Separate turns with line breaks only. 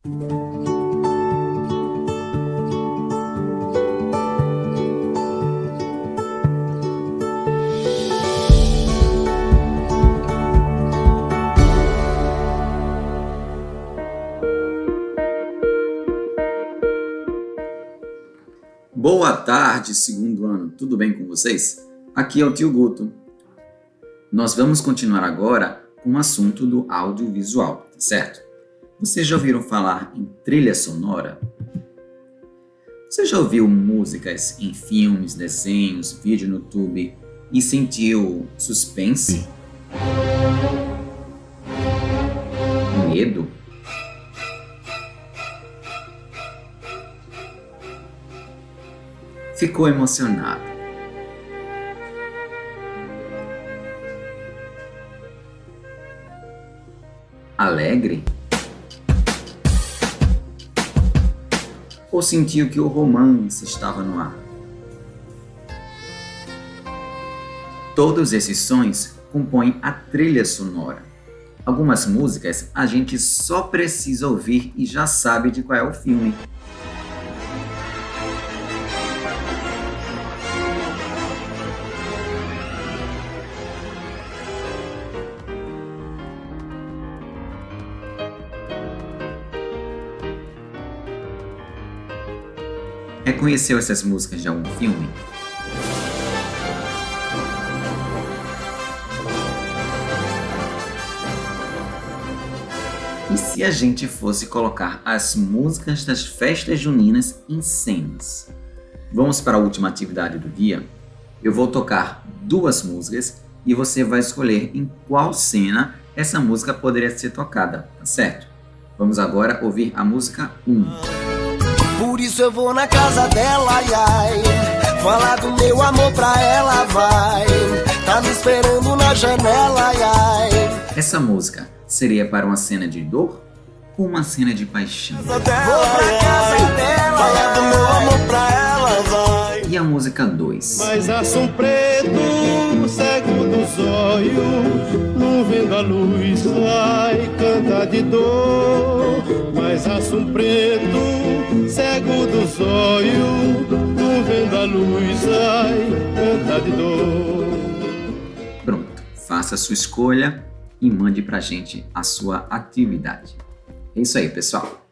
Boa tarde, segundo ano. Tudo bem com vocês? Aqui é o tio Guto. Nós vamos continuar agora com o assunto do audiovisual, tá certo? Vocês já ouviram falar em trilha sonora? Você já ouviu músicas em filmes, desenhos, vídeo no YouTube e sentiu suspense? Medo? Ficou emocionado? Alegre? Ou sentiu que o romance estava no ar? Todos esses sons compõem a trilha sonora. Algumas músicas a gente só precisa ouvir e já sabe de qual é o filme. Reconheceu essas músicas de algum filme? E se a gente fosse colocar as músicas das festas juninas em cenas? Vamos para a última atividade do dia? Eu vou tocar duas músicas e você vai escolher em qual cena essa música poderia ser tocada, tá certo? Vamos agora ouvir a música 1.
Por isso eu vou na casa dela, ai, ai. Falar do meu amor pra ela, vai. Tá me esperando na janela, ai, ai.
Essa música seria para uma cena de dor ou uma cena de paixão?
Vou pra casa dela, falar do meu amor pra ela, vai.
E a música 2?
Mas aço preto, cego dos olhos, não vendo a luz, ai, canta de dor. Mas aço preto, cego dos olhos, não vendo a luz, ai, canta de dor.
Pronto, faça a sua escolha e mande pra gente a sua atividade. É isso aí, pessoal.